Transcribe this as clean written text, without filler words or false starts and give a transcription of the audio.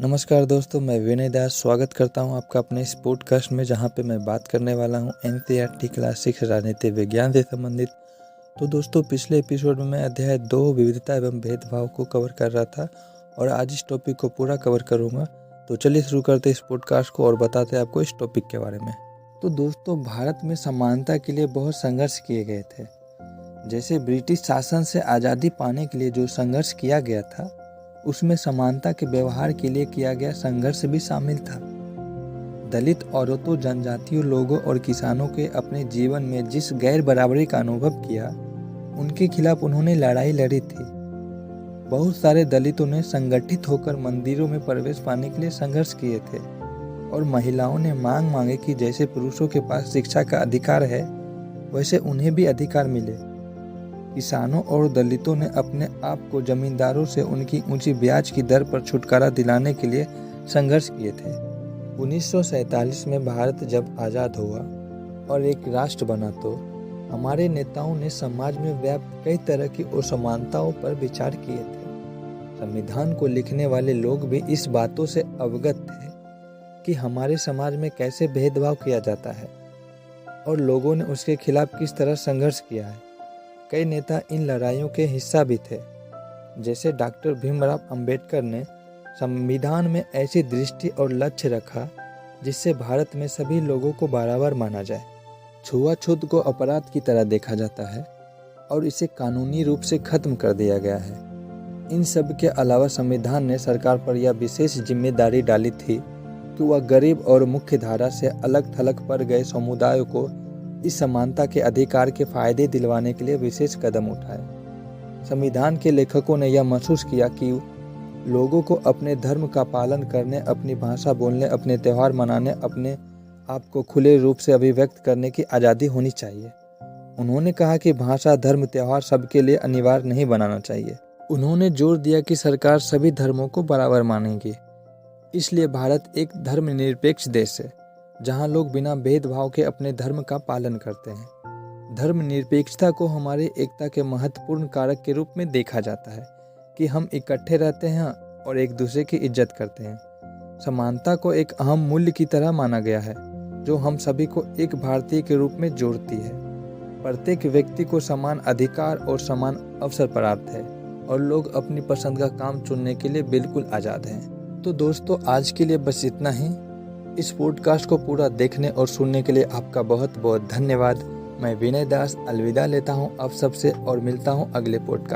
नमस्कार दोस्तों, मैं विनय दास स्वागत करता हूं आपका अपने इस पॉडकास्ट में, जहां पे मैं बात करने वाला हूं एनसीईआरटी क्लास 6 राजनीति विज्ञान से संबंधित। तो दोस्तों, पिछले एपिसोड में मैं अध्याय 2 विविधता एवं भेदभाव को कवर कर रहा था और आज इस टॉपिक को पूरा कवर करूंगा। तो चलिए शुरू करते इस पॉडकास्ट को और बताते हैं आपको इस टॉपिक के बारे में। तो दोस्तों, भारत में समानता के लिए बहुत संघर्ष किए गए थे। जैसे ब्रिटिश शासन से आज़ादी पाने के लिए जो संघर्ष किया गया था, उसमें समानता के व्यवहार के लिए किया गया संघर्ष भी शामिल था। दलित औरतों, जनजातीय लोगों और किसानों के अपने जीवन में जिस गैर बराबरी का अनुभव किया, उनके खिलाफ उन्होंने लड़ाई लड़ी थी। बहुत सारे दलितों ने संगठित होकर मंदिरों में प्रवेश पाने के लिए संघर्ष किए थे और महिलाओं ने मांग मांगे कि जैसे पुरुषों के पास शिक्षा का अधिकार है, वैसे उन्हें भी अधिकार मिले। किसानों और दलितों ने अपने आप को जमींदारों से उनकी ऊंची ब्याज की दर पर छुटकारा दिलाने के लिए संघर्ष किए थे। 1947 में भारत जब आज़ाद हुआ और एक राष्ट्र बना, तो हमारे नेताओं ने समाज में व्याप्त कई तरह की असमानताओं पर विचार किए थे। संविधान को लिखने वाले लोग भी इस बातों से अवगत थे कि हमारे समाज में कैसे भेदभाव किया जाता है और लोगों ने उसके खिलाफ किस तरह संघर्ष किया है। कई नेता इन लड़ाइयों के हिस्सा भी थे। जैसे डॉक्टर भीमराव अंबेडकर ने संविधान में ऐसी दृष्टि और लक्ष्य रखा जिससे भारत में सभी लोगों को बराबर माना जाए। छुआछूत को अपराध की तरह देखा जाता है और इसे कानूनी रूप से खत्म कर दिया गया है। इन सब के अलावा संविधान ने सरकार पर यह विशेष जिम्मेदारी डाली थी कि वह गरीब और मुख्य धारा से अलग थलग पड़ गए समुदायों को इस समानता के अधिकार के फायदे दिलवाने के लिए विशेष कदम उठाए। संविधान के लेखकों ने यह महसूस किया कि लोगों को अपने धर्म का पालन करने, अपनी भाषा बोलने, अपने त्यौहार मनाने, अपने आप को खुले रूप से अभिव्यक्त करने की आज़ादी होनी चाहिए। उन्होंने कहा कि भाषा, धर्म, त्यौहार सबके लिए अनिवार्य नहीं बनाना चाहिए। उन्होंने जोर दिया कि सरकार सभी धर्मों को बराबर मानेगी। इसलिए भारत एक धर्मनिरपेक्ष देश है, जहां लोग बिना भेदभाव के अपने धर्म का पालन करते हैं। धर्मनिरपेक्षता को हमारी एकता के महत्वपूर्ण कारक के रूप में देखा जाता है कि हम इकट्ठे रहते हैं और एक दूसरे की इज्जत करते हैं। समानता को एक अहम मूल्य की तरह माना गया है, जो हम सभी को एक भारतीय के रूप में जोड़ती है। प्रत्येक व्यक्ति को समान अधिकार और समान अवसर प्राप्त है और लोग अपनी पसंद का काम चुनने के लिए बिल्कुल आज़ाद हैं। तो दोस्तों, आज के लिए बस इतना ही। इस पॉडकास्ट को पूरा देखने और सुनने के लिए आपका बहुत बहुत धन्यवाद। मैं विनय दास अलविदा लेता हूं आप सबसे और मिलता हूं अगले पॉडकास्ट।